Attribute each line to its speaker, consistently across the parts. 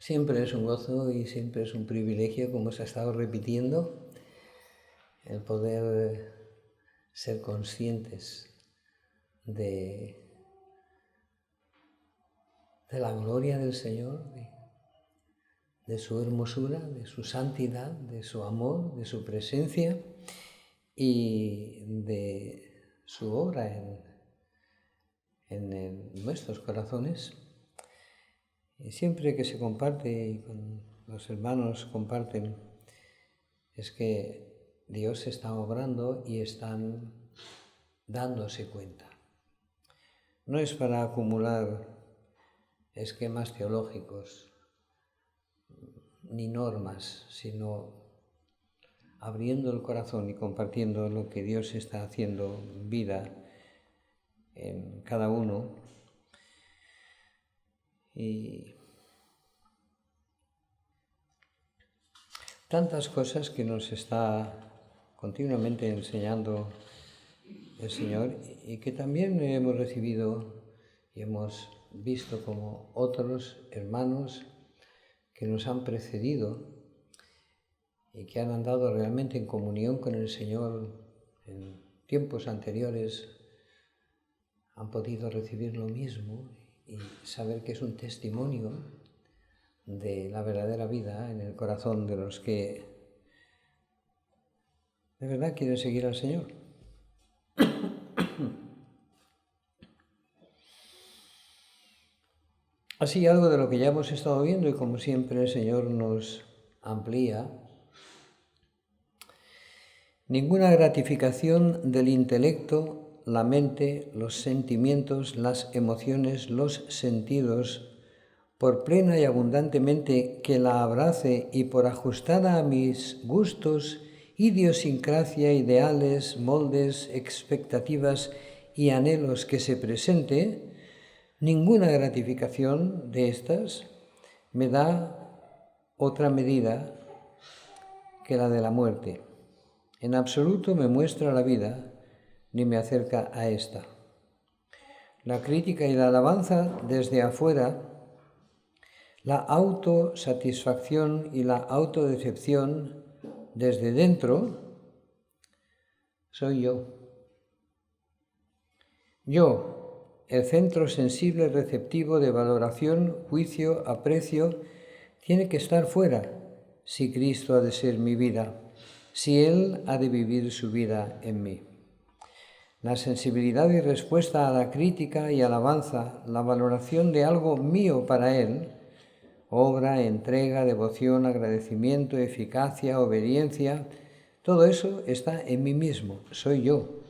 Speaker 1: Siempre es un gozo y siempre es un privilegio, como se ha estado repitiendo, el poder ser conscientes de la gloria del Señor, de su hermosura, de su santidad, de su amor, de su presencia y de su obra en nuestros corazones. Y siempre que se comparte y con los hermanos comparten, es que Dios está obrando y están dándose cuenta. No es para acumular esquemas teológicos ni normas, sino abriendo el corazón y compartiendo lo que Dios está haciendo vida en cada uno. Y tantas cosas que nos está continuamente enseñando el Señor y que también hemos recibido y hemos visto como otros hermanos que nos han precedido y que han andado realmente en comunión con el Señor en tiempos anteriores han podido recibir lo mismo y saber que es un testimonio de la verdadera vida en el corazón de los que de verdad quieren seguir al Señor. Así, algo de lo que ya hemos estado viendo y como siempre el Señor nos amplía. Ninguna gratificación del intelecto, la mente, los sentimientos, las emociones, los sentidos, por plena y abundantemente que la abrace y por ajustada a mis gustos, idiosincrasia, ideales, moldes, expectativas y anhelos que se presente, ninguna gratificación de estas me da otra medida que la de la muerte. En absoluto me muestra la vida ni me acerca a esta. La crítica y la alabanza desde afuera, la autosatisfacción y la autodecepción desde dentro, soy yo. Yo, el centro sensible receptivo de valoración, juicio, aprecio, tiene que estar fuera si Cristo ha de ser mi vida, si Él ha de vivir su vida en mí. La sensibilidad y respuesta a la crítica y alabanza, la valoración de algo mío para Él, obra, entrega, devoción, agradecimiento, eficacia, obediencia, todo eso está en mí mismo, soy yo.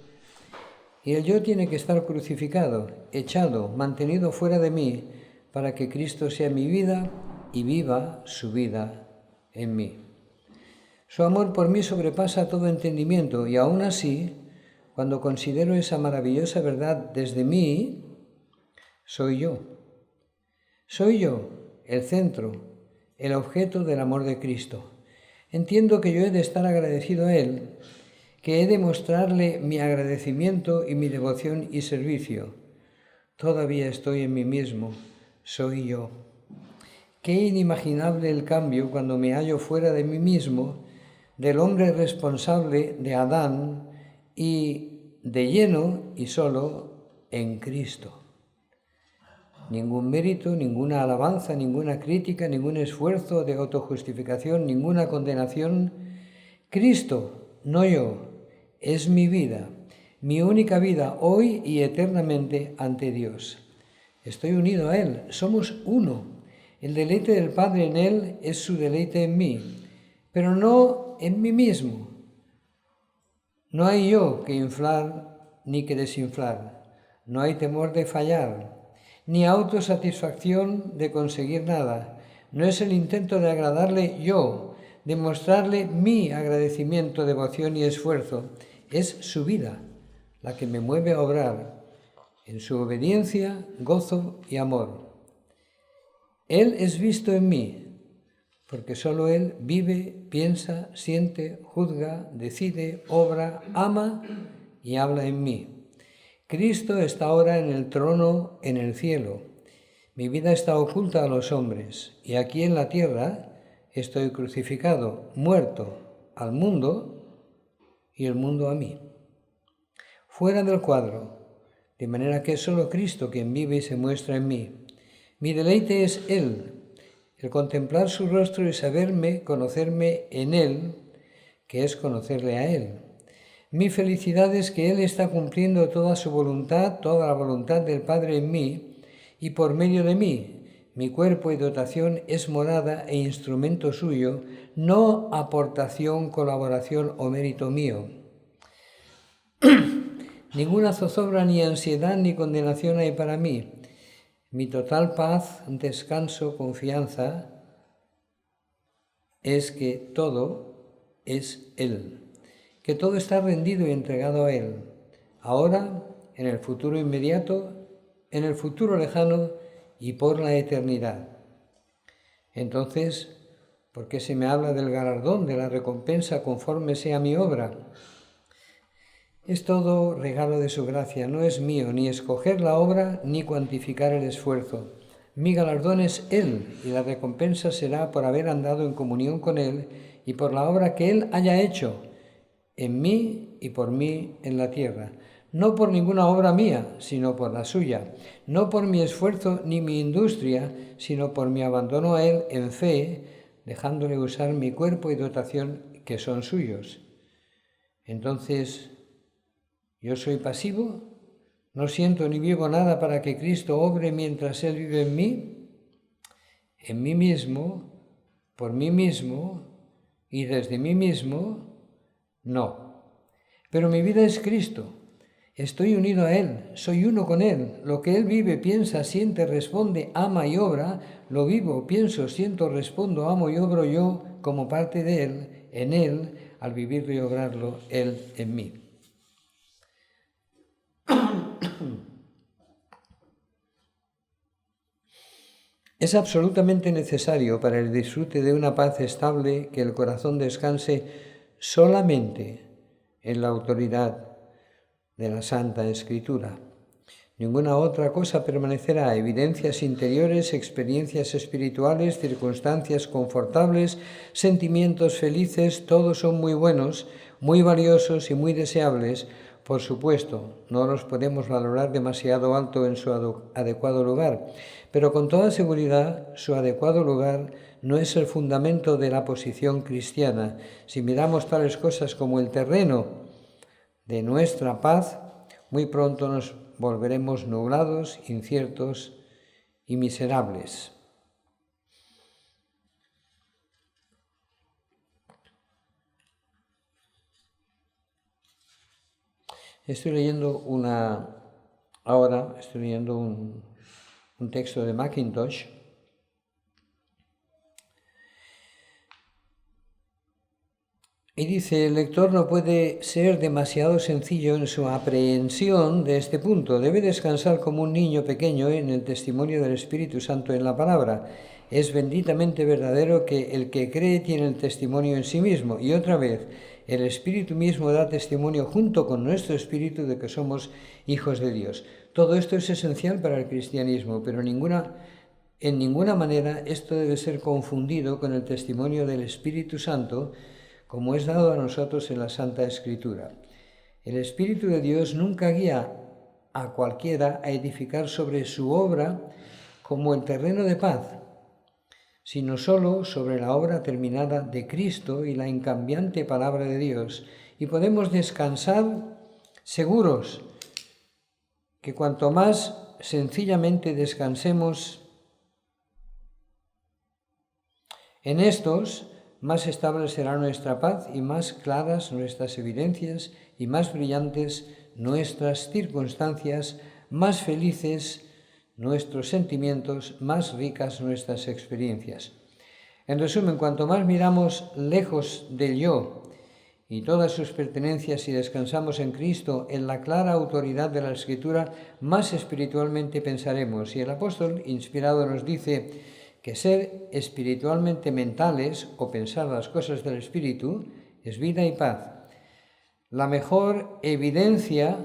Speaker 1: Y el yo tiene que estar crucificado, echado, mantenido fuera de mí, para que Cristo sea mi vida y viva su vida en mí. Su amor por mí sobrepasa todo entendimiento y aún así, cuando considero esa maravillosa verdad desde mí, soy yo. Soy yo el centro, el objeto del amor de Cristo. Entiendo que yo he de estar agradecido a Él, que he de mostrarle mi agradecimiento y mi devoción y servicio. Todavía estoy en mí mismo, soy yo. Qué inimaginable el cambio cuando me hallo fuera de mí mismo, del hombre responsable de Adán y de lleno y solo en Cristo. Ningún mérito, ninguna alabanza, ninguna crítica, ningún esfuerzo de autojustificación, ninguna condenación. Cristo, no yo, es mi vida, mi única vida hoy y eternamente ante Dios. Estoy unido a Él, somos uno. El deleite del Padre en Él es su deleite en mí, pero no en mí mismo. No hay yo que inflar ni que desinflar, no hay temor de fallar, ni autosatisfacción de conseguir nada. No es el intento de agradarle yo, de mostrarle mi agradecimiento, devoción y esfuerzo. Es su vida la que me mueve a obrar en su obediencia, gozo y amor. Él es visto en mí, porque solo Él vive, piensa, siente, juzga, decide, obra, ama y habla en mí. Cristo está ahora en el trono en el cielo. Mi vida está oculta a los hombres, y aquí en la tierra estoy crucificado, muerto al mundo y el mundo a mí. Fuera del cuadro, de manera que es solo Cristo quien vive y se muestra en mí. Mi deleite es Él, el contemplar su rostro y saberme, conocerme en Él, que es conocerle a Él. Mi felicidad es que Él está cumpliendo toda su voluntad, toda la voluntad del Padre en mí, y por medio de mí, mi cuerpo y dotación es morada e instrumento suyo, no aportación, colaboración o mérito mío. Ninguna zozobra, ni ansiedad, ni condenación hay para mí. Mi total paz, descanso, confianza es que todo es Él, que todo está rendido y entregado a Él, ahora, en el futuro inmediato, en el futuro lejano y por la eternidad. Entonces, ¿por qué se me habla del galardón, de la recompensa conforme sea mi obra? Es todo regalo de su gracia, no es mío ni escoger la obra ni cuantificar el esfuerzo. Mi galardón es Él, y la recompensa será por haber andado en comunión con Él y por la obra que Él haya hecho en mí y por mí en la tierra. No por ninguna obra mía, sino por la suya. No por mi esfuerzo ni mi industria, sino por mi abandono a Él en fe, dejándole usar mi cuerpo y dotación que son suyos. Entonces, ¿yo soy pasivo? ¿No siento ni vivo nada para que Cristo obre mientras Él vive en mí? En mí mismo, por mí mismo y desde mí mismo, no. Pero mi vida es Cristo. Estoy unido a Él, soy uno con Él. Lo que Él vive, piensa, siente, responde, ama y obra, lo vivo, pienso, siento, respondo, amo y obro yo como parte de Él, en Él, al vivirlo y obrarlo Él en mí. Es absolutamente necesario para el disfrute de una paz estable que el corazón descanse solamente en la autoridad de la Santa Escritura. Ninguna otra cosa permanecerá. Evidencias interiores, experiencias espirituales, circunstancias confortables, sentimientos felices, todos son muy buenos, muy valiosos y muy deseables. Por supuesto, no los podemos valorar demasiado alto en su adecuado lugar, pero con toda seguridad su adecuado lugar no es el fundamento de la posición cristiana. Si miramos tales cosas como el terreno de nuestra paz, muy pronto nos volveremos nublados, inciertos y miserables. Estoy leyendo un texto de Mackintosh y dice: el lector no puede ser demasiado sencillo en su aprehensión de este punto. Debe descansar como un niño pequeño en el testimonio del Espíritu Santo en la palabra. Es benditamente verdadero que el que cree tiene el testimonio en sí mismo. Y otra vez, el Espíritu mismo da testimonio junto con nuestro espíritu de que somos hijos de Dios. Todo esto es esencial para el cristianismo, pero en ninguna manera esto debe ser confundido con el testimonio del Espíritu Santo, como es dado a nosotros en la Santa Escritura. El Espíritu de Dios nunca guía a cualquiera a edificar sobre su obra como el terreno de paz, sino solo sobre la obra terminada de Cristo y la incambiante palabra de Dios. Y podemos descansar seguros que cuanto más sencillamente descansemos en estos, más estable será nuestra paz y más claras nuestras evidencias y más brillantes nuestras circunstancias, más felices nuestros sentimientos, más ricas nuestras experiencias. En resumen, cuanto más miramos lejos del yo y todas sus pertenencias y descansamos en Cristo, en la clara autoridad de la Escritura, más espiritualmente pensaremos. Y el apóstol inspirado nos dice que ser espiritualmente mentales o pensar las cosas del Espíritu es vida y paz. La mejor evidencia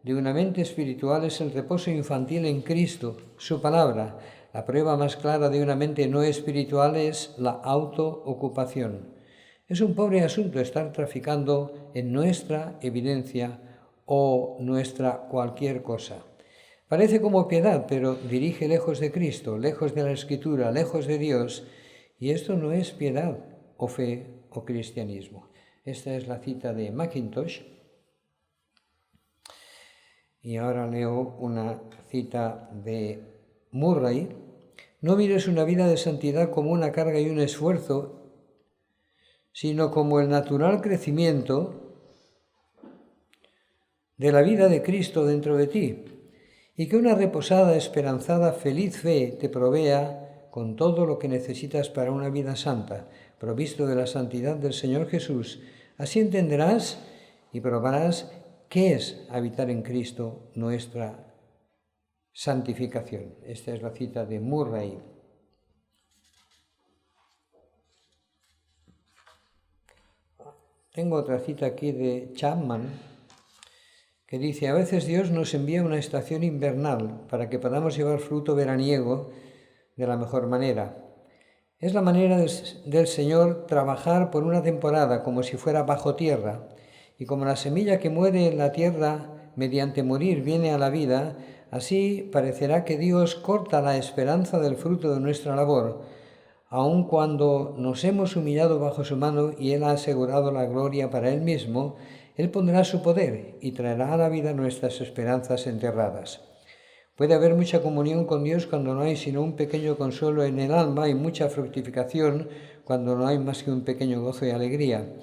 Speaker 1: de una mente espiritual es el reposo infantil en Cristo, su palabra. La prueba más clara de una mente no espiritual es la autoocupación. Es un pobre asunto estar traficando en nuestra evidencia o nuestra cualquier cosa. Parece como piedad, pero dirige lejos de Cristo, lejos de la Escritura, lejos de Dios, y esto no es piedad o fe o cristianismo. Esta es la cita de Mackintosh. Y ahora leo una cita de Murray. No mires una vida de santidad como una carga y un esfuerzo, sino como el natural crecimiento de la vida de Cristo dentro de ti, y que una reposada, esperanzada, feliz fe te provea con todo lo que necesitas para una vida santa, provisto de la santidad del Señor Jesús. Así entenderás y probarás qué es habitar en Cristo, nuestra santificación. Esta es la cita de Murray. Tengo otra cita aquí de Chapman, que dice: a veces Dios nos envía una estación invernal para que podamos llevar fruto veraniego de la mejor manera. Es la manera del Señor trabajar por una temporada como si fuera bajo tierra, y como la semilla que muere en la tierra mediante morir viene a la vida, así parecerá que Dios corta la esperanza del fruto de nuestra labor, aun cuando nos hemos humillado bajo su mano y Él ha asegurado la gloria para Él mismo. Él pondrá su poder y traerá a la vida nuestras esperanzas enterradas. Puede haber mucha comunión con Dios cuando no hay sino un pequeño consuelo en el alma y mucha fructificación cuando no hay más que un pequeño gozo y alegría.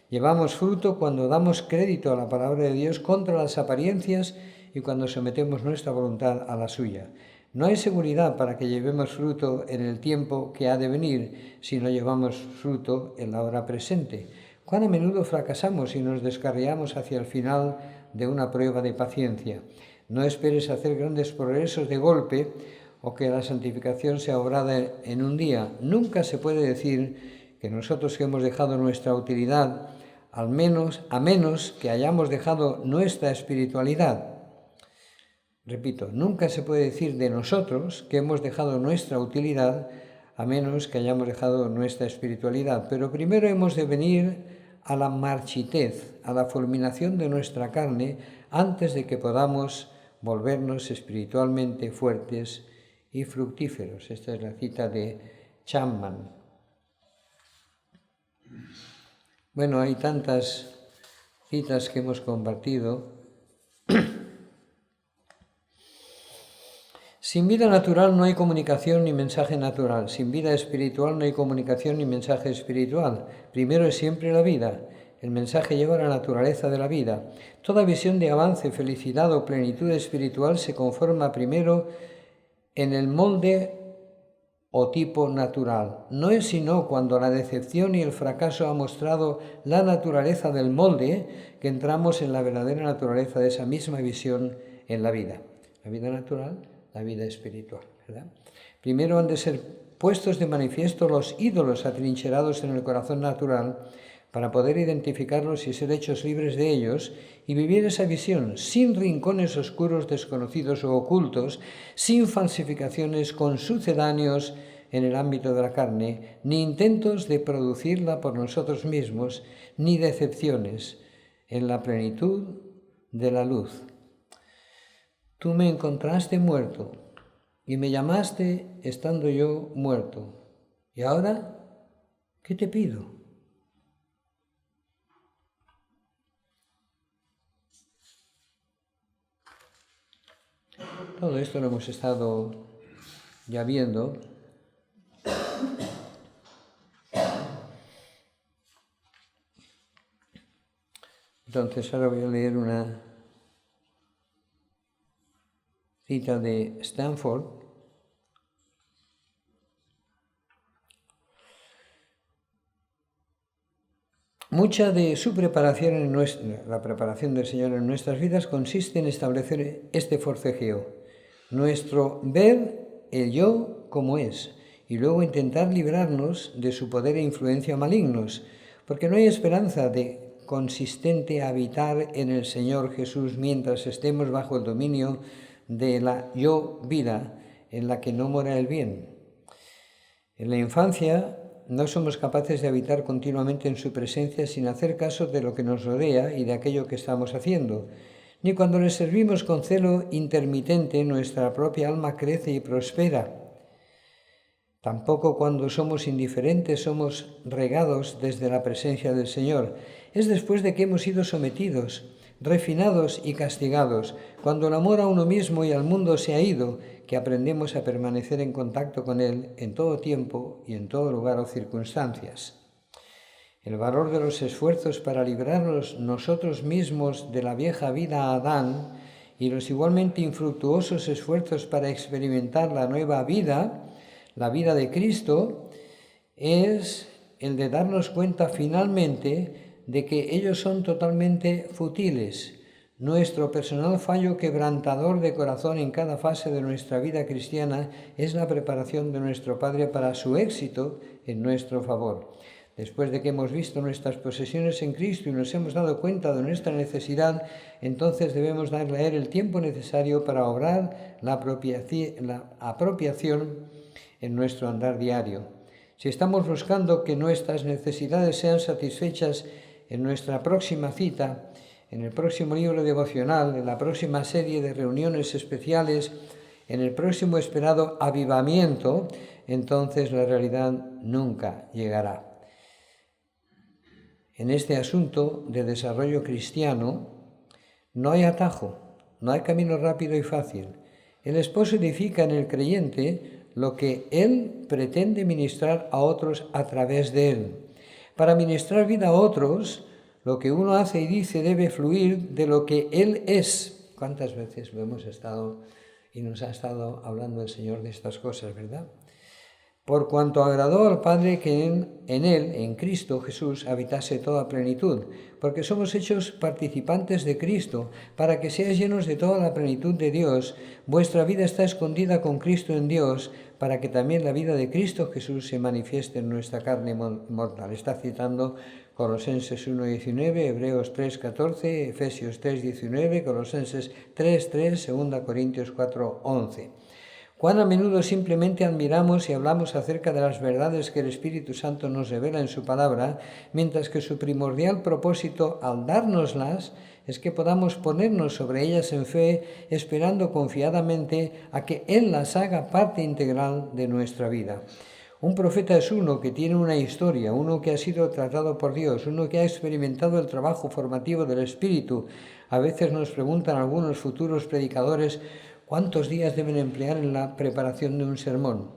Speaker 1: Llevamos fruto cuando damos crédito a la palabra de Dios contra las apariencias y cuando sometemos nuestra voluntad a la suya. No hay seguridad para que llevemos fruto en el tiempo que ha de venir si no llevamos fruto en la hora presente. Cuán a menudo fracasamos y nos descarriamos hacia el final de una prueba de paciencia. No esperes hacer grandes progresos de golpe o que la santificación sea obrada en un día. Nunca se puede decir que nosotros que hemos dejado nuestra utilidad, a menos que hayamos dejado nuestra espiritualidad. Repito, nunca se puede decir de nosotros que hemos dejado nuestra utilidad, a menos que hayamos dejado nuestra espiritualidad. Pero primero hemos de venir a la marchitez, a la fulminación de nuestra carne, antes de que podamos volvernos espiritualmente fuertes y fructíferos. Esta es la cita de Chapman. Bueno, hay tantas citas que hemos compartido. Sin vida natural no hay comunicación ni mensaje natural. Sin vida espiritual no hay comunicación ni mensaje espiritual. Primero es siempre la vida. El mensaje lleva la naturaleza de la vida. Toda visión de avance, felicidad o plenitud espiritual se conforma primero en el molde o tipo natural. No es sino cuando la decepción y el fracaso han mostrado la naturaleza del molde que entramos en la verdadera naturaleza de esa misma visión en la vida. La vida natural, la vida espiritual, ¿verdad? Primero han de ser puestos de manifiesto los ídolos atrincherados en el corazón natural para poder identificarlos y ser hechos libres de ellos y vivir esa visión sin rincones oscuros, desconocidos o ocultos, sin falsificaciones con sucedáneos en el ámbito de la carne, ni intentos de producirla por nosotros mismos, ni decepciones, en la plenitud de la luz. Tú me encontraste muerto y me llamaste estando yo muerto. ¿Y ahora qué te pido? Todo esto lo hemos estado ya viendo. Entonces ahora voy a leer una cita de Stanford. Mucha de su preparación, la preparación del Señor en nuestras vidas, consiste en establecer este forcejeo. Nuestro ver el yo como es, y luego intentar librarnos de su poder e influencia malignos, porque no hay esperanza de consistente habitar en el Señor Jesús mientras estemos bajo el dominio de la yo vida en la que no mora el bien. En la infancia no somos capaces de habitar continuamente en su presencia sin hacer caso de lo que nos rodea y de aquello que estamos haciendo. Ni cuando le servimos con celo intermitente, nuestra propia alma crece y prospera. Tampoco cuando somos indiferentes somos regados desde la presencia del Señor. Es después de que hemos sido sometidos, refinados y castigados, cuando el amor a uno mismo y al mundo se ha ido, que aprendemos a permanecer en contacto con Él en todo tiempo y en todo lugar o circunstancias. El valor de los esfuerzos para librarnos nosotros mismos de la vieja vida Adán y los igualmente infructuosos esfuerzos para experimentar la nueva vida, la vida de Cristo, es el de darnos cuenta finalmente de que ellos son totalmente fútiles. Nuestro personal fallo quebrantador de corazón en cada fase de nuestra vida cristiana es la preparación de nuestro Padre para su éxito en nuestro favor. Después de que hemos visto nuestras posesiones en Cristo y nos hemos dado cuenta de nuestra necesidad, entonces debemos darle a Él el tiempo necesario para obrar la apropiación en nuestro andar diario. Si estamos buscando que nuestras necesidades sean satisfechas en nuestra próxima cita, en el próximo libro devocional, en la próxima serie de reuniones especiales, en el próximo esperado avivamiento, entonces la realidad nunca llegará. En este asunto de desarrollo cristiano no hay atajo, no hay camino rápido y fácil. El esposo edifica en el creyente lo que él pretende ministrar a otros a través de él. Para ministrar vida a otros, lo que uno hace y dice debe fluir de lo que él es. ¿Cuántas veces lo hemos estado y nos ha estado hablando el Señor de estas cosas, verdad? Por cuanto agradó al Padre que en Él, en Cristo Jesús, habitase toda plenitud, porque somos hechos participantes de Cristo, para que seáis llenos de toda la plenitud de Dios. Vuestra vida está escondida con Cristo en Dios, para que también la vida de Cristo Jesús se manifieste en nuestra carne mortal. Está citando Colosenses 1:19, Hebreos 3:14, Efesios 3:19, Colosenses 3:3, 2 Corintios 4:11. Cuán a menudo simplemente admiramos y hablamos acerca de las verdades que el Espíritu Santo nos revela en su palabra, mientras que su primordial propósito al dárnoslas es que podamos ponernos sobre ellas en fe, esperando confiadamente a que Él las haga parte integral de nuestra vida. Un profeta es uno que tiene una historia, uno que ha sido tratado por Dios, uno que ha experimentado el trabajo formativo del Espíritu. A veces nos preguntan algunos futuros predicadores ¿cuántos días deben emplear en la preparación de un sermón?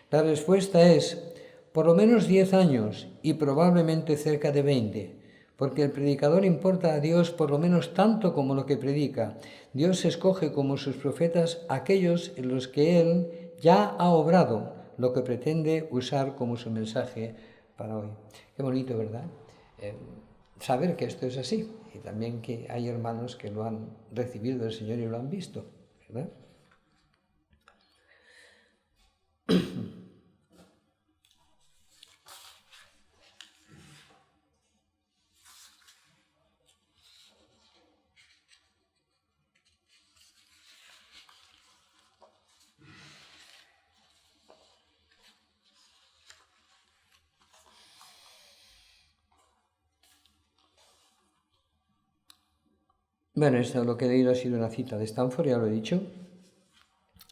Speaker 1: La respuesta es por lo menos 10 años y probablemente cerca de 20, porque el predicador importa a Dios por lo menos tanto como lo que predica. Dios escoge como sus profetas aquellos en los que Él ya ha obrado lo que pretende usar como su mensaje para hoy. Qué bonito, ¿verdad? Saber que esto es así y también que hay hermanos que lo han recibido del Señor y lo han visto, ¿verdad? Bueno, esto lo que he leído ha sido una cita de Stanford, ya lo he dicho.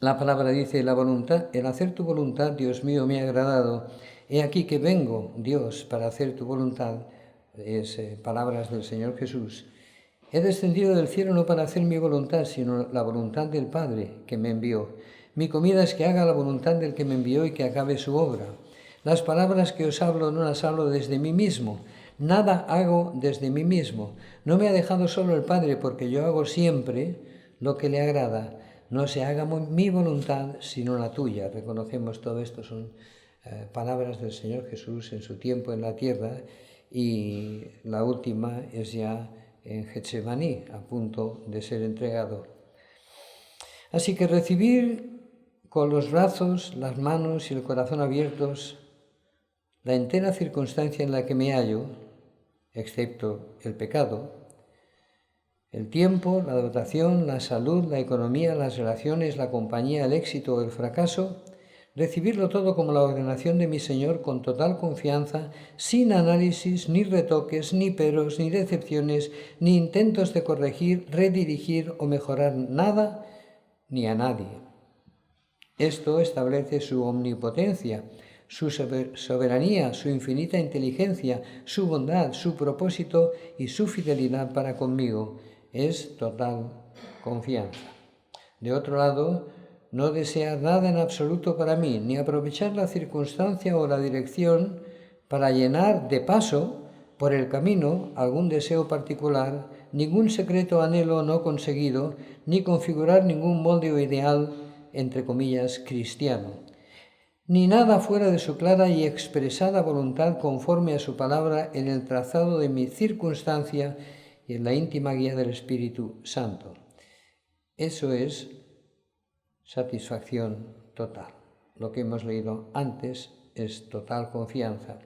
Speaker 1: La palabra dice, la voluntad, el hacer tu voluntad, Dios mío, me ha agradado. He aquí que vengo, Dios, para hacer tu voluntad. Es palabras del Señor Jesús. He descendido del cielo no para hacer mi voluntad, sino la voluntad del Padre que me envió. Mi comida es que haga la voluntad del que me envió y que acabe su obra. Las palabras que os hablo no las hablo desde mí mismo. Nada hago desde mí mismo. No me ha dejado solo el Padre, porque yo hago siempre lo que le agrada. No se haga mi voluntad, sino la tuya. Reconocemos todo esto, son palabras del Señor Jesús en su tiempo en la tierra, y la última es ya en Getsemaní, a punto de ser entregado. Así que recibir con los brazos, las manos y el corazón abiertos la entera circunstancia en la que me hallo, excepto el pecado, El tiempo, la dotación, la salud, la economía, las relaciones, la compañía, el éxito o el fracaso, recibirlo todo como la ordenación de mi Señor con total confianza, sin análisis, ni retoques, ni peros, ni decepciones, ni intentos de corregir, redirigir o mejorar nada ni a nadie. Esto establece su omnipotencia, su soberanía, su infinita inteligencia, su bondad, su propósito y su fidelidad para conmigo. Es total confianza. De otro lado, no desear nada en absoluto para mí, ni aprovechar la circunstancia o la dirección para llenar de paso por el camino algún deseo particular, ningún secreto anhelo no conseguido, ni configurar ningún molde o ideal, entre comillas, cristiano, ni nada fuera de su clara y expresada voluntad conforme a su palabra en el trazado de mi circunstancia y en la íntima guía del Espíritu Santo. Eso es satisfacción total. Lo que hemos leído antes es total confianza.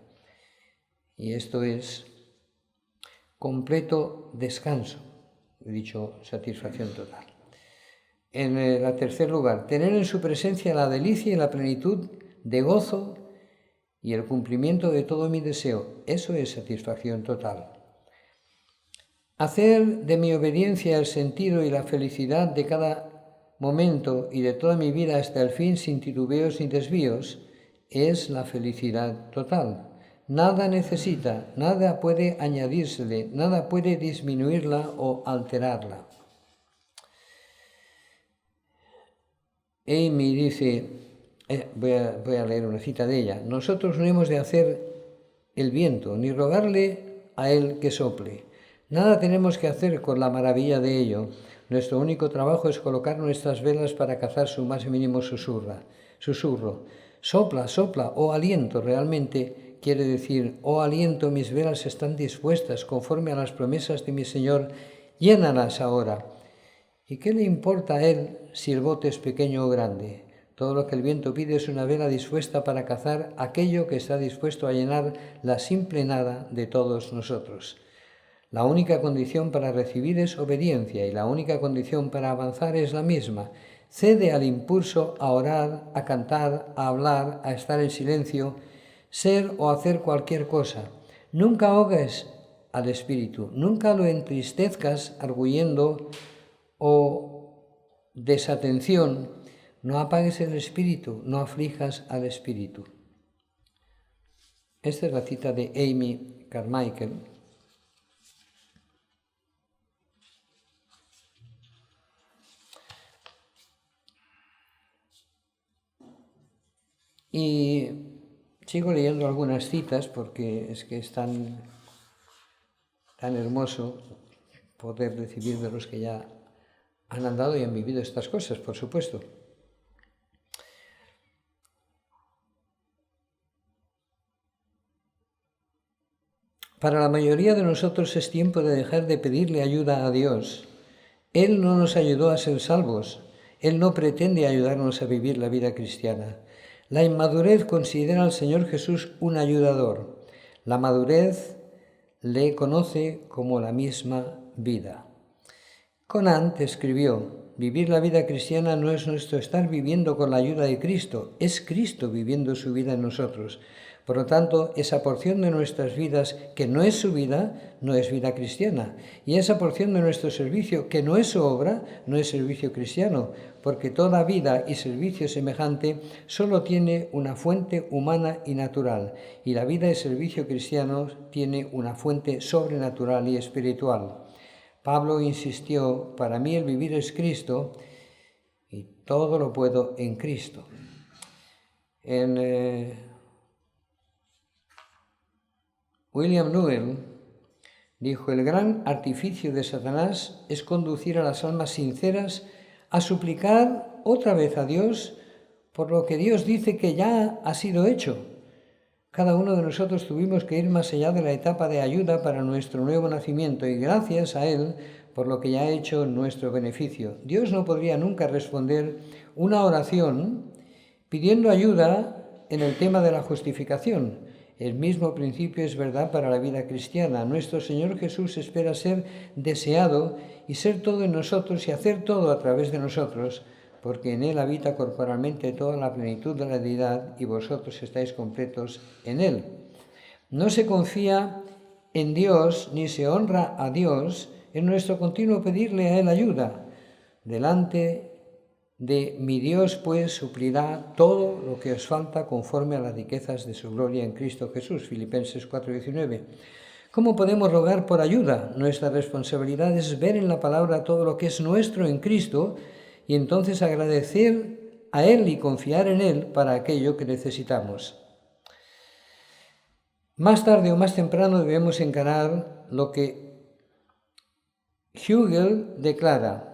Speaker 1: Y esto es completo descanso, he dicho satisfacción total. En el tercer lugar, tener en su presencia la delicia y la plenitud de gozo y el cumplimiento de todo mi deseo. Eso es satisfacción total. Hacer de mi obediencia el sentido y la felicidad de cada momento y de toda mi vida hasta el fin sin titubeos ni desvíos es la felicidad total. Nada necesita, nada puede añadírsele, nada puede disminuirla o alterarla. Amy dice, voy a leer una cita de ella, nosotros no hemos de hacer el viento, ni rogarle a él que sople. Nada tenemos que hacer con la maravilla de ello. Nuestro único trabajo es colocar nuestras velas para cazar su más mínimo susurro. Sopla, sopla, oh aliento, realmente quiere decir, oh aliento, mis velas están dispuestas conforme a las promesas de mi Señor, llénalas ahora. ¿Y qué le importa a él si el bote es pequeño o grande? Todo lo que el viento pide es una vela dispuesta para cazar aquello que está dispuesto a llenar la simple nada de todos nosotros. La única condición para recibir es obediencia y la única condición para avanzar es la misma. Cede al impulso a orar, a cantar, a hablar, a estar en silencio, ser o hacer cualquier cosa. Nunca ahogues al espíritu, nunca lo entristezcas arguyendo o desatención, no apagues el espíritu, no aflijas al espíritu. Esta es la cita de Amy Carmichael. Y sigo leyendo algunas citas porque es que es tan hermoso poder recibir de los que ya han andado y han vivido estas cosas, por supuesto. Para la mayoría de nosotros es tiempo de dejar de pedirle ayuda a Dios. Él no nos ayudó a ser salvos. Él no pretende ayudarnos a vivir la vida cristiana. La inmadurez considera al Señor Jesús un ayudador. La madurez le conoce como la misma vida. Conant escribió, vivir la vida cristiana no es nuestro estar viviendo con la ayuda de Cristo, es Cristo viviendo su vida en nosotros. Por lo tanto, esa porción de nuestras vidas que no es su vida, no es vida cristiana. Y esa porción de nuestro servicio que no es su obra, no es servicio cristiano, porque toda vida y servicio semejante solo tiene una fuente humana y natural, y la vida y servicio cristiano tiene una fuente sobrenatural y espiritual. Pablo insistió, para mí el vivir es Cristo y todo lo puedo en Cristo. William Newell dijo, el gran artificio de Satanás es conducir a las almas sinceras a suplicar otra vez a Dios por lo que Dios dice que ya ha sido hecho. Cada uno de nosotros tuvimos que ir más allá de la etapa de ayuda para nuestro nuevo nacimiento y gracias a Él por lo que ya ha hecho en nuestro beneficio. Dios no podría nunca responder una oración pidiendo ayuda en el tema de la justificación. El mismo principio es verdad para la vida cristiana. Nuestro Señor Jesús espera ser deseado y ser todo en nosotros y hacer todo a través de nosotros, porque en Él habita corporalmente toda la plenitud de la deidad y vosotros estáis completos en Él. No se confía en Dios ni se honra a Dios en nuestro continuo pedirle a Él ayuda. Delante de mi Dios, pues, suplirá todo lo que os falta conforme a las riquezas de su gloria en Cristo Jesús. Filipenses 4:19. ¿Cómo podemos rogar por ayuda? Nuestra responsabilidad es ver en la palabra todo lo que es nuestro en Cristo y entonces agradecer a Él y confiar en Él para aquello que necesitamos. Más tarde o más temprano debemos encarar lo que Hugel declara: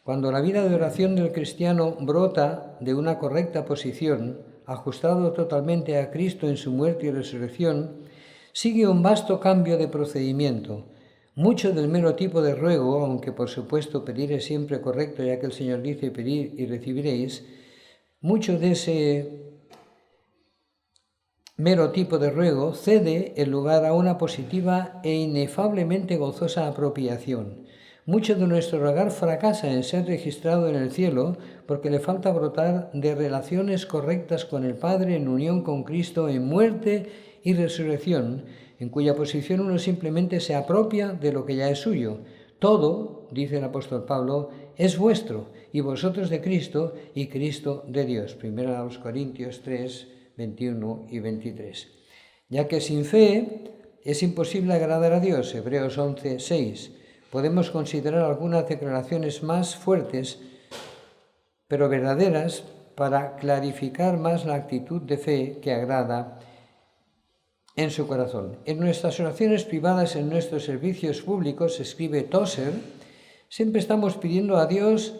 Speaker 1: cuando la vida de oración del cristiano brota de una correcta posición, ajustado totalmente a Cristo en su muerte y resurrección, sigue un vasto cambio de procedimiento. Mucho del mero tipo de ruego, aunque por supuesto pedir es siempre correcto, ya que el Señor dice: pedid y recibiréis, mucho de ese mero tipo de ruego cede el lugar a una positiva e inefablemente gozosa apropiación. Mucho de nuestro rogar fracasa en ser registrado en el cielo porque le falta brotar de relaciones correctas con el Padre en unión con Cristo en muerte y resurrección, en cuya posición uno simplemente se apropia de lo que ya es suyo. Todo, dice el apóstol Pablo, es vuestro, y vosotros de Cristo y Cristo de Dios. 1 Corintios 3, 21 y 23. Ya que sin fe es imposible agradar a Dios. Hebreos 11, 6. Podemos considerar algunas declaraciones más fuertes, pero verdaderas, para clarificar más la actitud de fe que agrada en su corazón. En nuestras oraciones privadas, en nuestros servicios públicos, escribe Tozer, siempre estamos pidiendo a Dios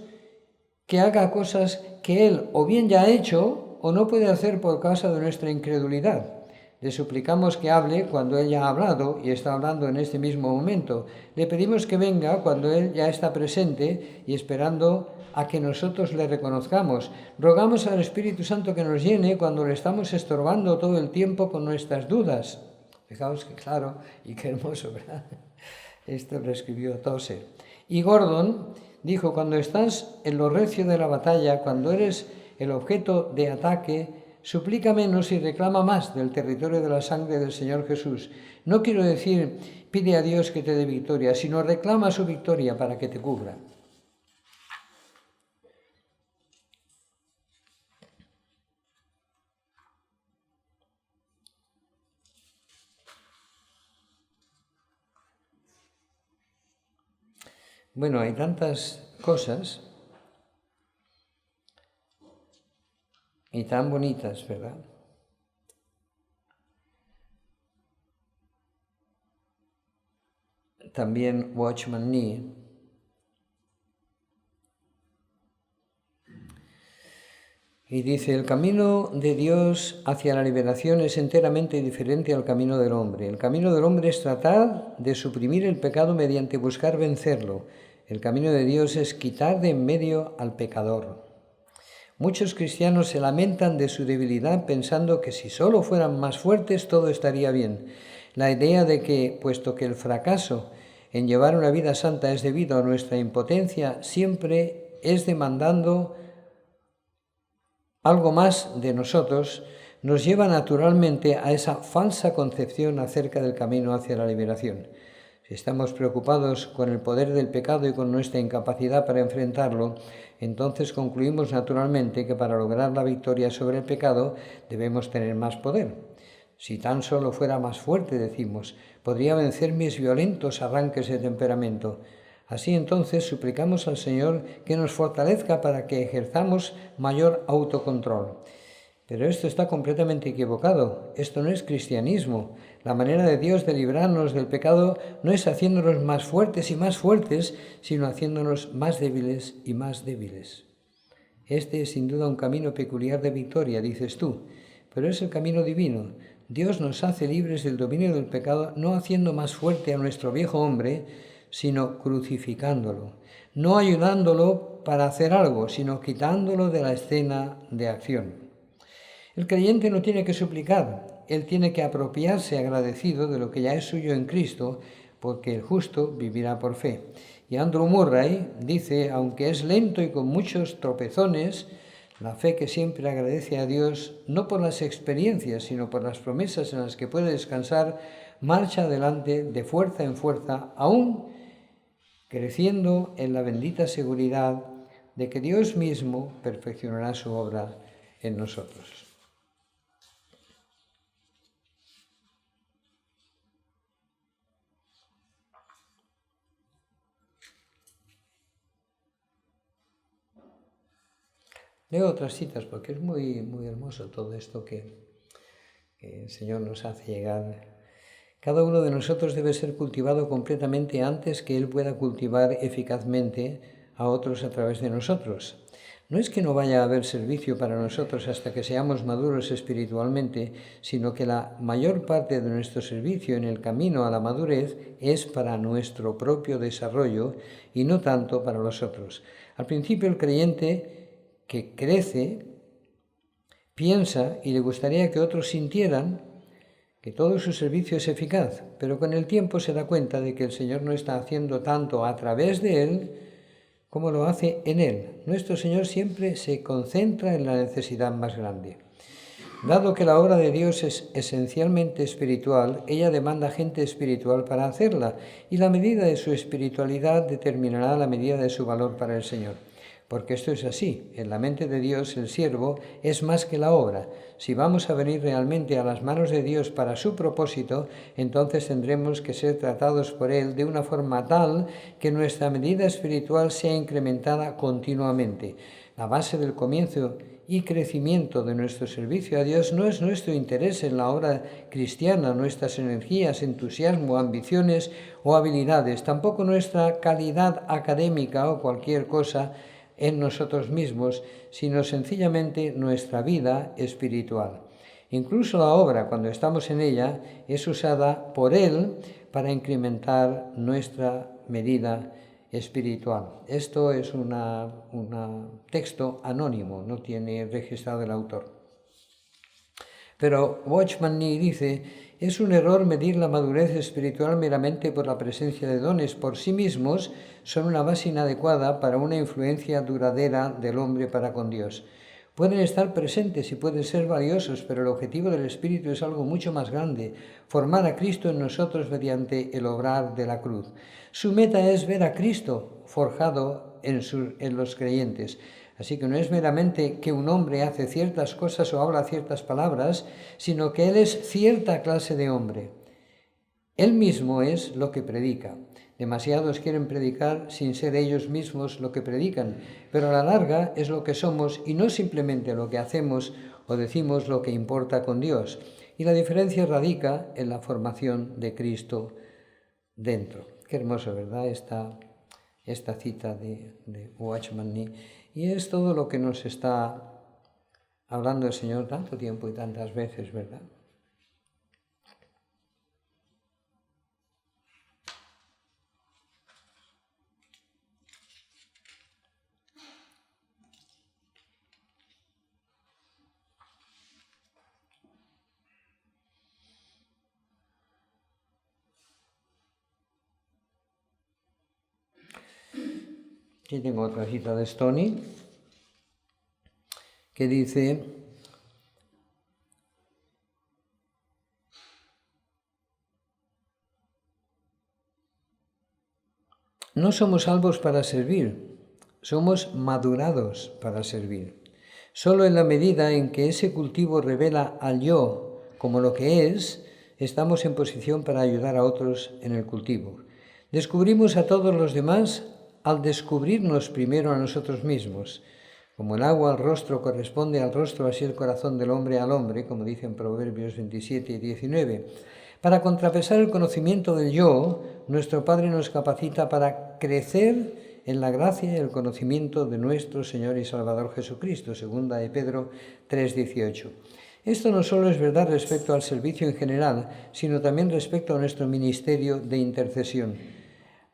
Speaker 1: que haga cosas que Él o bien ya ha hecho o no puede hacer por causa de nuestra incredulidad. Le suplicamos que hable cuando Él ya ha hablado y está hablando en este mismo momento. Le pedimos que venga cuando Él ya está presente y esperando a que nosotros le reconozcamos. Rogamos al Espíritu Santo que nos llene cuando le estamos estorbando todo el tiempo con nuestras dudas. Fijaos que claro y qué hermoso, ¿verdad? Esto lo escribió Tozer. Y Gordon dijo: cuando estás en lo recio de la batalla, cuando eres el objeto de ataque, suplica menos y reclama más del territorio de la sangre del Señor Jesús. No quiero decir pide a Dios que te dé victoria, sino reclama su victoria para que te cubra. Bueno, hay tantas cosas y tan bonitas, ¿verdad? También Watchman Nee y dice: el camino de Dios hacia la liberación es enteramente diferente al camino del hombre. El camino del hombre es tratar de suprimir el pecado mediante buscar vencerlo. El camino de Dios es quitar de en medio al pecador. Muchos cristianos se lamentan de su debilidad pensando que si solo fueran más fuertes todo estaría bien. La idea de que, puesto que el fracaso en llevar una vida santa es debido a nuestra impotencia, siempre es demandando algo más de nosotros, nos lleva naturalmente a esa falsa concepción acerca del camino hacia la liberación. Si estamos preocupados con el poder del pecado y con nuestra incapacidad para enfrentarlo, entonces concluimos naturalmente que para lograr la victoria sobre el pecado debemos tener más poder. Si tan solo fuera más fuerte, decimos, podría vencer mis violentos arranques de temperamento. Así entonces suplicamos al Señor que nos fortalezca para que ejerzamos mayor autocontrol. Pero esto está completamente equivocado. Esto no es cristianismo. La manera de Dios de librarnos del pecado no es haciéndonos más fuertes y más fuertes, sino haciéndonos más débiles y más débiles. Este es sin duda un camino peculiar de victoria, dices tú, pero es el camino divino. Dios nos hace libres del dominio del pecado, no haciendo más fuerte a nuestro viejo hombre, sino crucificándolo. No ayudándolo para hacer algo, sino quitándolo de la escena de acción. El creyente no tiene que suplicar él tiene que apropiarse agradecido de lo que ya es suyo en Cristo, porque el justo vivirá por fe. Y Andrew Murray dice, aunque es lento y con muchos tropezones, la fe que siempre agradece a Dios, no por las experiencias, sino por las promesas en las que puede descansar, marcha adelante de fuerza en fuerza, aún creciendo en la bendita seguridad de que Dios mismo perfeccionará su obra en nosotros. Leo otras citas porque es muy, muy hermoso todo esto que el Señor nos hace llegar. Cada uno de nosotros debe ser cultivado completamente antes que Él pueda cultivar eficazmente a otros a través de nosotros. No es que no vaya a haber servicio para nosotros hasta que seamos maduros espiritualmente, sino que la mayor parte de nuestro servicio en el camino a la madurez es para nuestro propio desarrollo y no tanto para los otros. Al principio el creyente que crece piensa y le gustaría que otros sintieran que todo su servicio es eficaz, pero con el tiempo se da cuenta de que el Señor no está haciendo tanto a través de él como lo hace en él. Nuestro Señor siempre se concentra en la necesidad más grande. Dado que la obra de Dios es esencialmente espiritual, ella demanda gente espiritual para hacerla, y la medida de su espiritualidad determinará la medida de su valor para el Señor. Porque esto es así, en la mente de Dios el siervo es más que la obra. Si vamos a venir realmente a las manos de Dios para su propósito, entonces tendremos que ser tratados por Él de una forma tal que nuestra medida espiritual sea incrementada continuamente. La base del comienzo y crecimiento de nuestro servicio a Dios no es nuestro interés en la obra cristiana, nuestras energías, entusiasmo, ambiciones o habilidades, tampoco nuestra calidad académica o cualquier cosa en nosotros mismos, sino sencillamente nuestra vida espiritual. Incluso la obra, cuando estamos en ella, es usada por Él para incrementar nuestra medida espiritual. Esto es un texto anónimo, no tiene registrado el autor. Pero Watchman Nee dice, es un error medir la madurez espiritual meramente por la presencia de dones. Por sí mismos son una base inadecuada para una influencia duradera del hombre para con Dios. Pueden estar presentes y pueden ser valiosos, pero el objetivo del Espíritu es algo mucho más grande, formar a Cristo en nosotros mediante el obrar de la cruz. Su meta es ver a Cristo forjado en los creyentes. Así que no es meramente que un hombre hace ciertas cosas o habla ciertas palabras, sino que él es cierta clase de hombre. Él mismo es lo que predica. Demasiados quieren predicar sin ser ellos mismos lo que predican, pero a la larga es lo que somos y no simplemente lo que hacemos o decimos lo que importa con Dios. Y la diferencia radica en la formación de Cristo dentro. Qué hermoso, ¿verdad? Esta cita de Watchman Nee. Y es todo lo que nos está hablando el Señor tanto tiempo y tantas veces, ¿verdad? Aquí tengo otra cita de Stoney que dice: no somos salvos para servir, somos madurados para servir. Solo en la medida en que ese cultivo revela al yo como lo que es, estamos en posición para ayudar a otros en el cultivo. Descubrimos a todos los demás al descubrirnos primero a nosotros mismos. Como el agua al rostro corresponde al rostro, así el corazón del hombre al hombre, como dicen Proverbios 27 y 19. Para contrapesar el conocimiento del yo, nuestro Padre nos capacita para crecer en la gracia y el conocimiento de nuestro Señor y Salvador Jesucristo, segunda de Pedro 3:18. Esto no solo es verdad respecto al servicio en general, sino también respecto a nuestro ministerio de intercesión.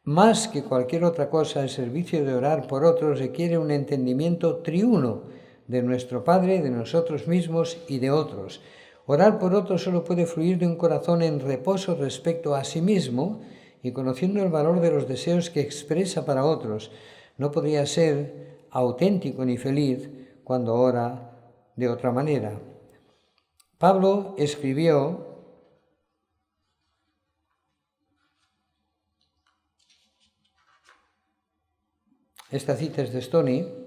Speaker 1: Más que cualquier otra cosa, el servicio de orar por otros requiere un entendimiento triuno de nuestro Padre, de nosotros mismos y de otros. Orar por otros solo puede fluir de un corazón en reposo respecto a sí mismo y conociendo el valor de los deseos que expresa para otros. No podría ser auténtico ni feliz cuando ora de otra manera. Pablo escribió: esta cita es de Stoney: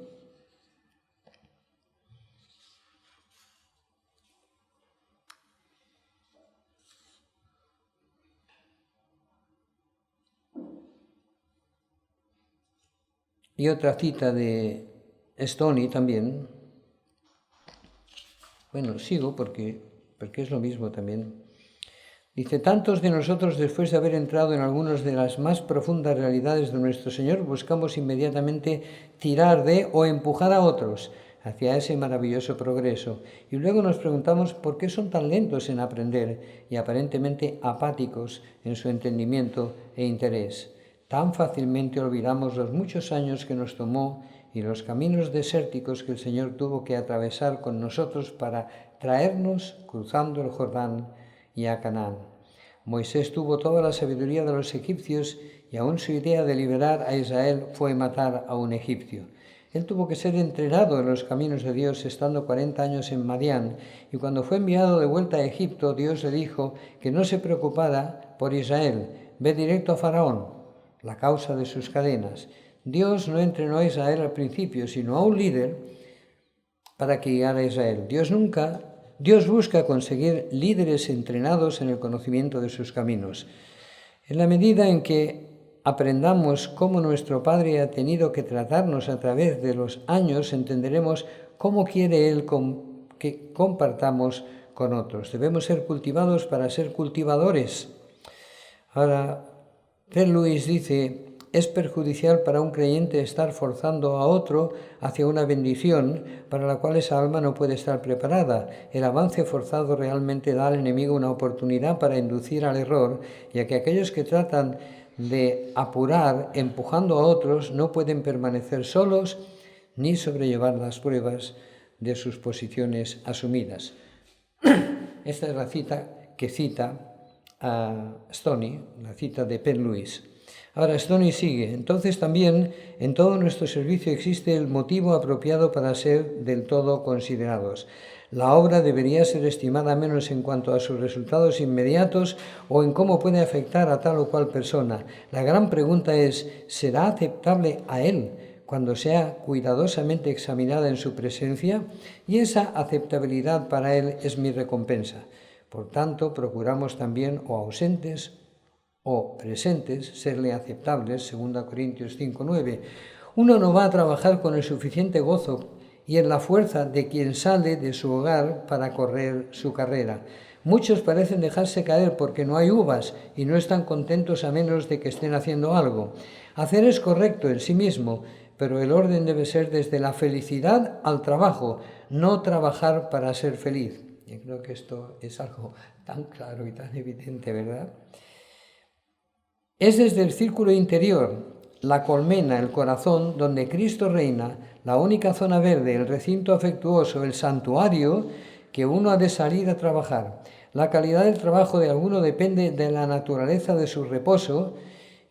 Speaker 1: y otra cita de Stoney también. Bueno, sigo porque es lo mismo también. Dice: tantos de nosotros, después de haber entrado en algunas de las más profundas realidades de nuestro Señor, buscamos inmediatamente tirar de o empujar a otros hacia ese maravilloso progreso. Y luego nos preguntamos por qué son tan lentos en aprender y aparentemente apáticos en su entendimiento e interés. Tan fácilmente olvidamos los muchos años que nos tomó y los caminos desérticos que el Señor tuvo que atravesar con nosotros para traernos cruzando el Jordán y a Canaán. Moisés tuvo toda la sabiduría de los egipcios y aún su idea de liberar a Israel fue matar a un egipcio. Él tuvo que ser entrenado en los caminos de Dios estando 40 años en Madián, y cuando fue enviado de vuelta a Egipto, Dios le dijo que no se preocupara por Israel, ve directo a Faraón, la causa de sus cadenas. Dios no entrenó a Israel al principio, sino a un líder para que guiara a Israel. Dios busca conseguir líderes entrenados en el conocimiento de sus caminos. En la medida en que aprendamos cómo nuestro Padre ha tenido que tratarnos a través de los años, entenderemos cómo quiere Él que compartamos con otros. Debemos ser cultivados para ser cultivadores. Ahora, T. Lewis dice: es perjudicial para un creyente estar forzando a otro hacia una bendición para la cual esa alma no puede estar preparada. El avance forzado realmente da al enemigo una oportunidad para inducir al error, ya que aquellos que tratan de apurar empujando a otros no pueden permanecer solos ni sobrellevar las pruebas de sus posiciones asumidas. Esta es la cita que cita a Stoney, la cita de Penn Lewis. Ahora Stoney sigue: entonces también en todo nuestro servicio existe el motivo apropiado para ser del todo considerados. La obra debería ser estimada menos en cuanto a sus resultados inmediatos o en cómo puede afectar a tal o cual persona. La gran pregunta es: ¿será aceptable a él cuando sea cuidadosamente examinada en su presencia? Y esa aceptabilidad para él es mi recompensa. Por tanto, procuramos también, o ausentes o presentes, serle aceptables, 2 Corintios 5:9. Uno no va a trabajar con el suficiente gozo y en la fuerza de quien sale de su hogar para correr su carrera. Muchos parecen dejarse caer porque no hay uvas y no están contentos a menos de que estén haciendo algo. Hacer es correcto en sí mismo, pero el orden debe ser desde la felicidad al trabajo, no trabajar para ser feliz. Yo creo que esto es algo tan claro y tan evidente, ¿verdad? Es desde el círculo interior, la colmena, el corazón, donde Cristo reina, la única zona verde, el recinto afectuoso, el santuario, que uno ha de salir a trabajar. La calidad del trabajo de alguno depende de la naturaleza de su reposo,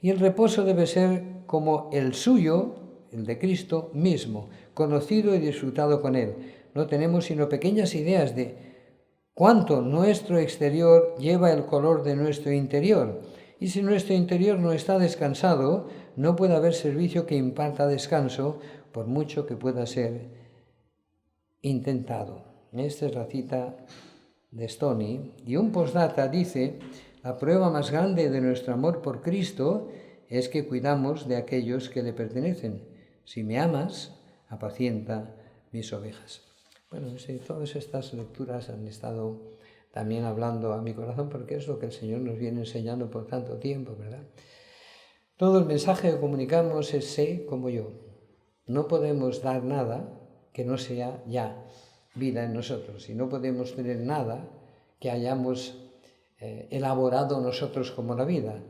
Speaker 1: y el reposo debe ser como el suyo, el de Cristo mismo, conocido y disfrutado con Él. No tenemos sino pequeñas ideas de cuánto nuestro exterior lleva el color de nuestro interior. Y si nuestro interior no está descansado, no puede haber servicio que imparta descanso, por mucho que pueda ser intentado. Esta es la cita de Stoney. Y un postdata dice: la prueba más grande de nuestro amor por Cristo es que cuidamos de aquellos que le pertenecen. Si me amas, apacienta mis ovejas. Bueno, sí, todas estas lecturas han estado también hablando a mi corazón, porque es lo que el Señor nos viene enseñando por tanto tiempo, ¿verdad? Todo el mensaje que comunicamos es sé como yo. No podemos dar nada que no sea ya vida en nosotros, y no podemos tener nada que hayamos elaborado nosotros como la vida,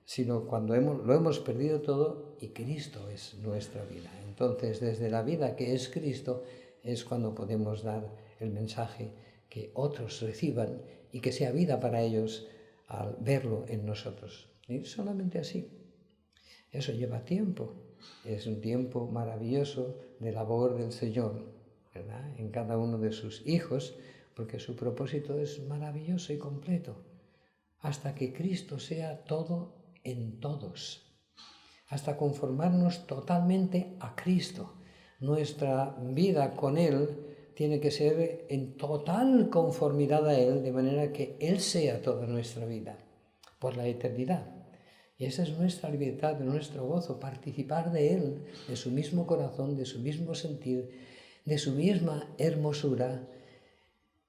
Speaker 1: sino cuando lo hemos perdido todo y Cristo es nuestra vida. Entonces, desde la vida que es Cristo es cuando podemos dar el mensaje que otros reciban y que sea vida para ellos al verlo en nosotros. Y solamente así. Eso lleva tiempo. Es un tiempo maravilloso de labor del Señor, ¿verdad? En cada uno de sus hijos, porque su propósito es maravilloso y completo, hasta que Cristo sea todo en todos, hasta conformarnos totalmente a Cristo. Nuestra vida con Él tiene que ser en total conformidad a Él, de manera que Él sea toda nuestra vida, por la eternidad. Y esa es nuestra libertad, nuestro gozo, participar de Él, de su mismo corazón, de su mismo sentir, de su misma hermosura,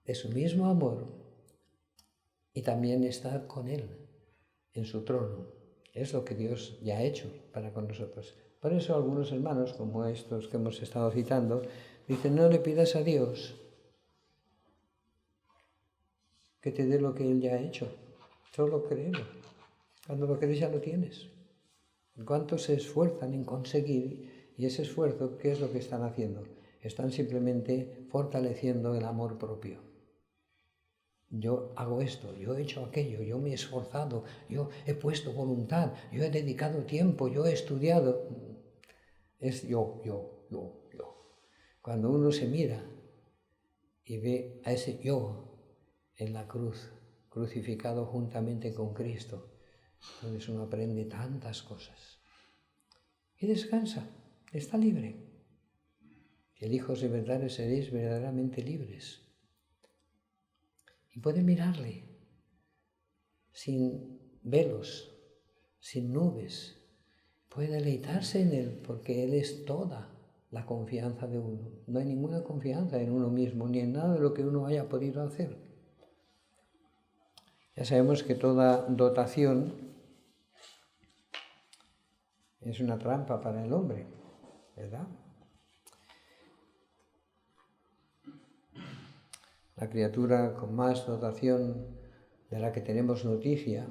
Speaker 1: de su mismo amor, y también estar con Él en su trono. Es lo que Dios ya ha hecho para con nosotros. Por eso algunos hermanos, como estos que hemos estado citando, dicen, no le pidas a Dios que te dé lo que Él ya ha hecho, solo créelo. Cuando lo crees ya lo tienes. ¿Cuántos se esfuerzan en conseguir? Y ese esfuerzo, ¿qué es lo que están haciendo? Están simplemente fortaleciendo el amor propio. Yo hago esto, yo he hecho aquello, yo me he esforzado, yo he puesto voluntad, yo he dedicado tiempo, yo he estudiado. Es yo. Cuando uno se mira y ve a ese yo en la cruz, crucificado juntamente con Cristo, entonces uno aprende tantas cosas. Y descansa, está libre. Si el Hijo se verdad seréis verdaderamente libres. Y puede mirarle sin velos, sin nubes. Puede deleitarse en Él porque Él es toda la confianza de uno. No hay ninguna confianza en uno mismo ni en nada de lo que uno haya podido hacer. Ya sabemos que toda dotación es una trampa para el hombre, ¿verdad? La criatura con más dotación de la que tenemos noticia,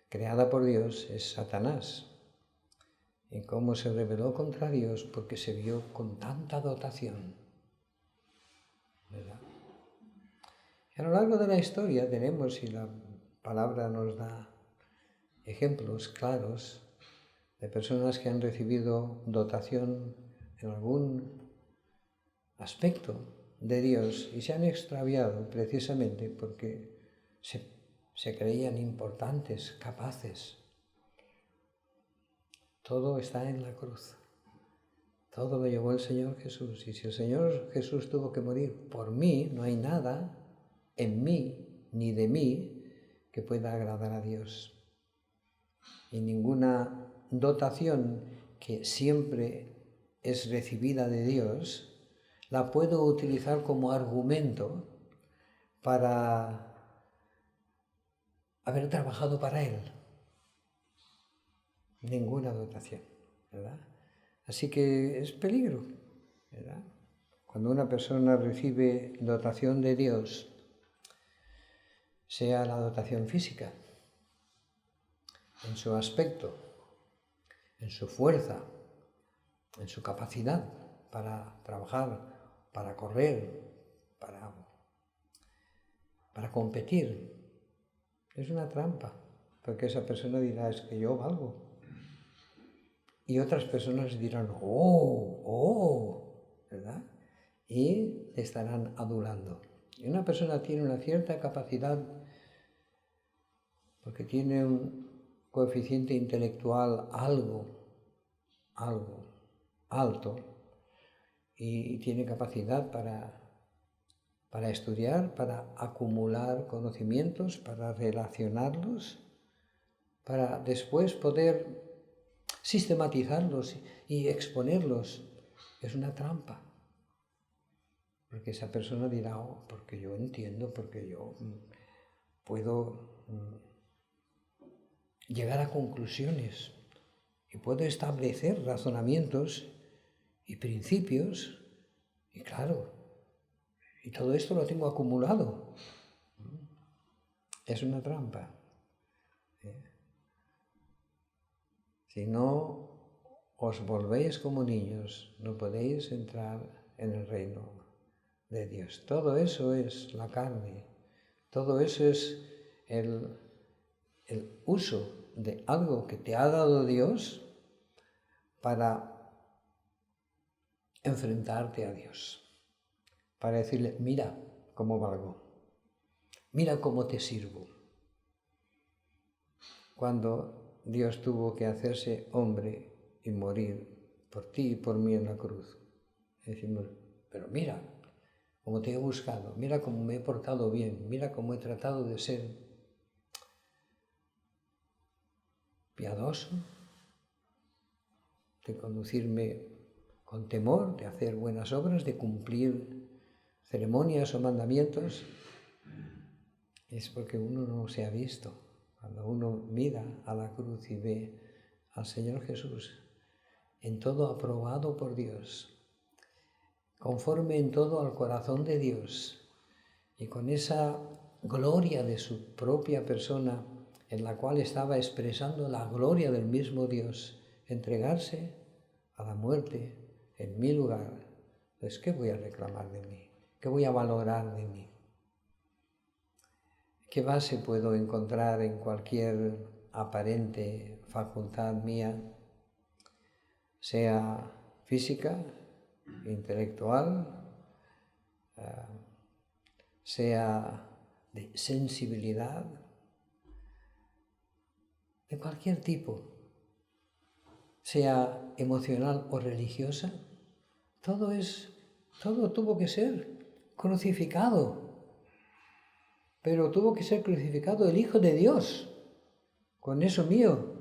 Speaker 1: creada por Dios, es Satanás. ¿Y cómo se rebeló contra Dios? Porque se vio con tanta dotación, ¿verdad? Y a lo largo de la historia tenemos, y la palabra nos da ejemplos claros, de personas que han recibido dotación en algún aspecto de Dios y se han extraviado precisamente porque se creían importantes, capaces. Todo está en la cruz. Todo lo llevó el Señor Jesús. Y si el Señor Jesús tuvo que morir por mí, no hay nada en mí ni de mí que pueda agradar a Dios. Y ninguna dotación que siempre es recibida de Dios la puedo utilizar como argumento para haber trabajado para Él. Ninguna dotación, ¿verdad? Así que es peligro, ¿verdad? Cuando una persona recibe dotación de Dios, sea la dotación física, en su aspecto, en su fuerza, en su capacidad para trabajar, para correr, para competir, es una trampa, porque esa persona dirá, es que yo valgo. Y otras personas dirán, ¿verdad? Y le estarán adulando. Y una persona tiene una cierta capacidad porque tiene un coeficiente intelectual algo alto y tiene capacidad para estudiar, para acumular conocimientos, para relacionarlos, para después poder sistematizarlos y exponerlos. Es una trampa. Porque esa persona dirá, porque yo entiendo, porque yo puedo llegar a conclusiones y puedo establecer razonamientos y principios, y claro, y todo esto lo tengo acumulado. Es una trampa. Si no os volvéis como niños, no podéis entrar en el reino de Dios. Todo eso es la carne, todo eso es el uso de algo que te ha dado Dios para enfrentarte a Dios, para decirle, mira cómo valgo, mira cómo te sirvo. Cuando Dios tuvo que hacerse hombre y morir por ti y por mí en la cruz, decimos, pero mira cómo te he buscado, mira cómo me he portado bien, mira cómo he tratado de ser piadoso, de conducirme con temor, de hacer buenas obras, de cumplir ceremonias o mandamientos. Es porque uno no se ha visto. Cuando uno mira a la cruz y ve al Señor Jesús en todo aprobado por Dios, conforme en todo al corazón de Dios y con esa gloria de su propia persona en la cual estaba expresando la gloria del mismo Dios, entregarse a la muerte en mi lugar, pues ¿qué voy a reclamar de mí? ¿Qué voy a valorar de mí? ¿Qué base puedo encontrar en cualquier aparente facultad mía, sea física, intelectual, sea de sensibilidad, de cualquier tipo, sea emocional o religiosa? Todo tuvo que ser crucificado. Pero tuvo que ser crucificado el Hijo de Dios, con eso mío,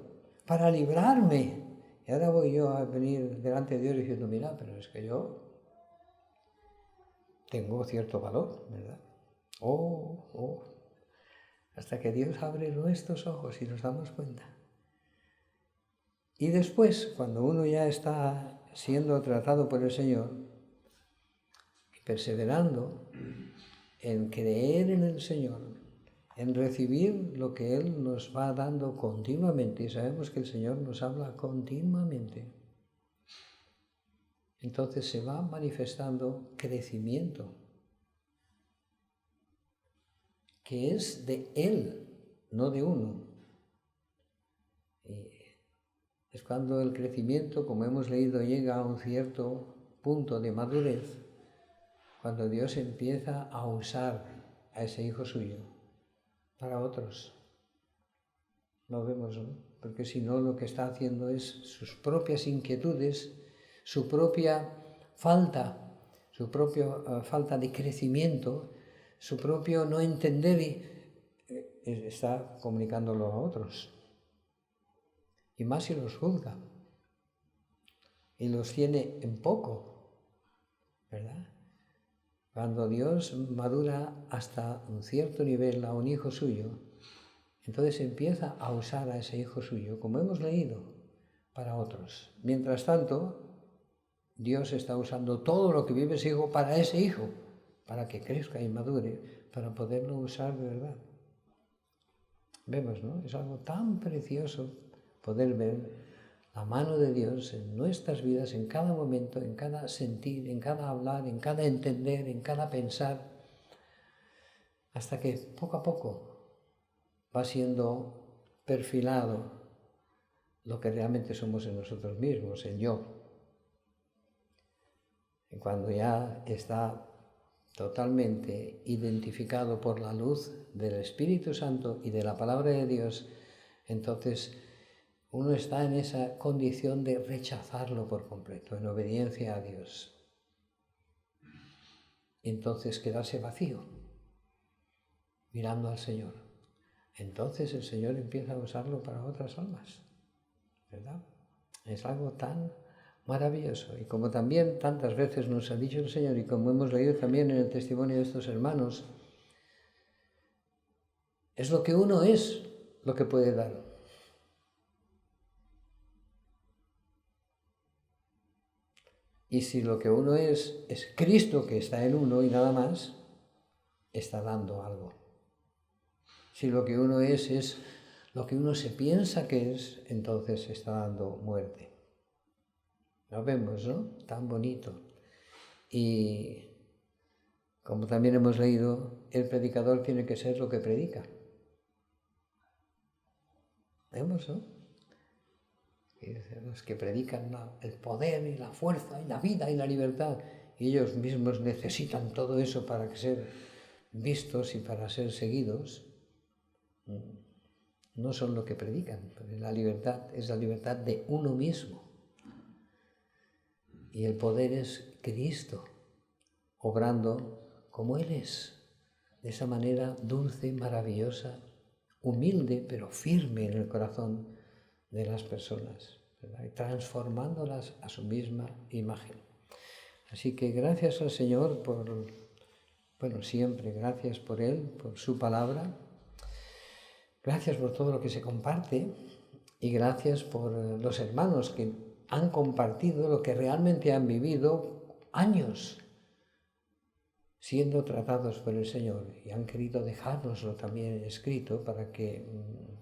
Speaker 1: para librarme. Y ahora voy yo a venir delante de Dios diciendo, mira, pero es que yo tengo cierto valor, ¿verdad? Hasta que Dios abre nuestros ojos y nos damos cuenta. Y después, cuando uno ya está siendo tratado por el Señor, perseverando en creer en el Señor, en recibir lo que Él nos va dando continuamente, y sabemos que el Señor nos habla continuamente, entonces se va manifestando crecimiento, que es de Él, no de uno. Y es cuando el crecimiento, como hemos leído, llega a un cierto punto de madurez, cuando Dios empieza a usar a ese hijo suyo para otros. Lo vemos, ¿no? Porque si no, lo que está haciendo es sus propias inquietudes, su propia falta de crecimiento, su propio no entender, y está comunicándolo a otros. Y más si los juzga y los tiene en poco, ¿verdad? Cuando Dios madura hasta un cierto nivel a un hijo suyo, entonces empieza a usar a ese hijo suyo, como hemos leído, para otros. Mientras tanto, Dios está usando todo lo que vive ese hijo para ese hijo, para que crezca y madure, para poderlo usar de verdad. Vemos, ¿no? Es algo tan precioso poder ver la mano de Dios en nuestras vidas, en cada momento, en cada sentir, en cada hablar, en cada entender, en cada pensar, hasta que poco a poco va siendo perfilado lo que realmente somos en nosotros mismos, el yo. Y cuando ya está totalmente identificado por la luz del Espíritu Santo y de la Palabra de Dios, entonces uno está en esa condición de rechazarlo por completo, en obediencia a Dios. Y entonces quedarse vacío, mirando al Señor. Entonces el Señor empieza a usarlo para otras almas, ¿verdad? Es algo tan maravilloso. Y como también tantas veces nos ha dicho el Señor, y como hemos leído también en el testimonio de estos hermanos, es lo que uno es lo que puede dar. Y si lo que uno es Cristo que está en uno y nada más, está dando algo. Si lo que uno es lo que uno se piensa que es, entonces está dando muerte. Lo vemos, ¿no? Tan bonito. Y Como también hemos leído, el predicador tiene que ser lo que predica. ¿Vemos, no? Los que predican el poder y la fuerza y la vida y la libertad, y ellos mismos necesitan todo eso para ser vistos y para ser seguidos, no son lo que predican. La libertad es la libertad de uno mismo. Y el poder es Cristo, obrando como Él es, de esa manera dulce, maravillosa, humilde, pero firme en el corazón de las personas, ¿verdad? Y transformándolas a su misma imagen. Así que gracias al Señor siempre gracias por Él, por su palabra, gracias por todo lo que se comparte y gracias por los hermanos que han compartido lo que realmente han vivido años siendo tratados por el Señor y han querido dejárnoslo también escrito para que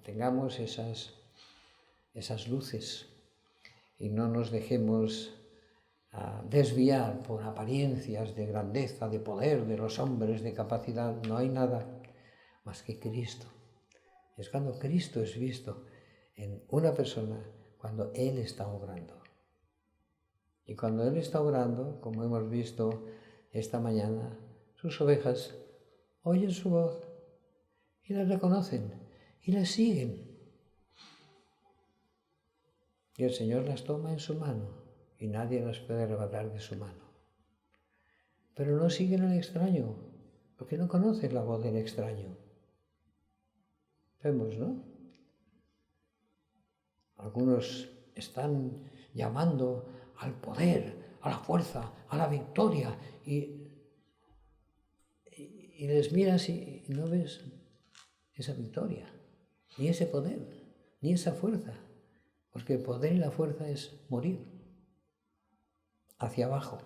Speaker 1: tengamos esas luces y no nos dejemos desviar por apariencias de grandeza, de poder, de los hombres, de capacidad. No hay nada más que Cristo. Es cuando Cristo es visto en una persona, cuando Él está obrando. Y cuando Él está obrando, como hemos visto esta mañana, sus ovejas oyen su voz y le reconocen y le siguen. Y el Señor las toma en su mano y nadie las puede arrebatar de su mano. Pero no siguen al extraño, porque no conocen la voz del extraño. Vemos, ¿no? Algunos están llamando al poder, a la fuerza, a la victoria, y les miras y no ves esa victoria, ni ese poder, ni esa fuerza, porque el poder y la fuerza es morir hacia abajo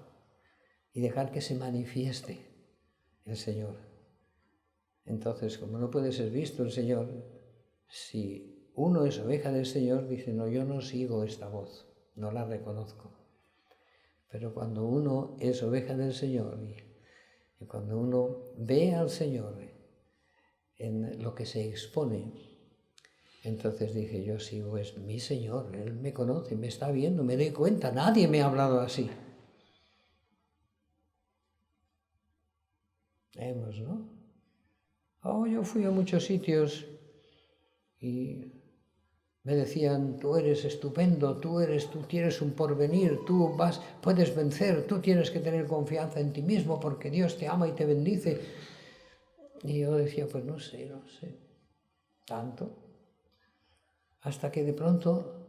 Speaker 1: y dejar que se manifieste el Señor. Entonces, como no puede ser visto el Señor, si uno es oveja del Señor, dice, no, yo no sigo esta voz, no la reconozco. Pero cuando uno es oveja del Señor y cuando uno ve al Señor en lo que se expone, entonces dije, yo sigo, es mi Señor, Él me conoce, me está viendo, me doy cuenta, nadie me ha hablado así. Vemos, ¿no? Yo fui a muchos sitios y me decían, tú eres estupendo, tú tienes un porvenir, puedes vencer, tú tienes que tener confianza en ti mismo porque Dios te ama y te bendice. Y yo decía, pues no sé, tanto. Hasta que de pronto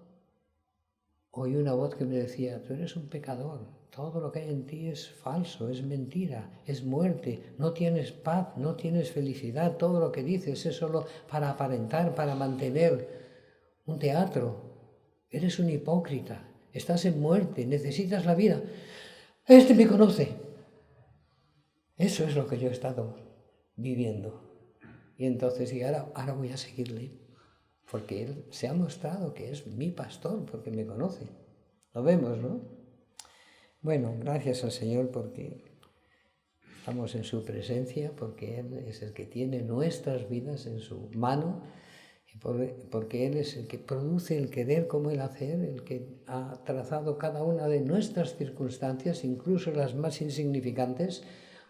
Speaker 1: oí una voz que me decía, tú eres un pecador, todo lo que hay en ti es falso, es mentira, es muerte, no tienes paz, no tienes felicidad, todo lo que dices es solo para aparentar, para mantener un teatro, eres un hipócrita, estás en muerte, necesitas la vida. Este me conoce. Eso es lo que yo he estado viviendo. Y entonces, ahora voy a seguirle, porque Él se ha mostrado que es mi pastor, porque me conoce. Lo vemos, ¿no? Bueno, gracias al Señor porque estamos en su presencia, porque Él es el que tiene nuestras vidas en su mano, porque Él es el que produce el querer como el hacer, el que ha trazado cada una de nuestras circunstancias, incluso las más insignificantes,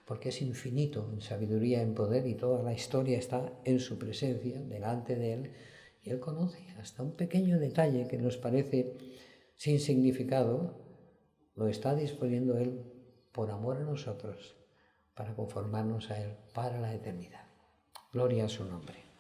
Speaker 1: porque es infinito en sabiduría, en poder, y toda la historia está en su presencia, delante de Él, y Él conoce hasta un pequeño detalle que nos parece sin significado, lo está disponiendo Él por amor a nosotros, para conformarnos a Él para la eternidad. Gloria a su nombre.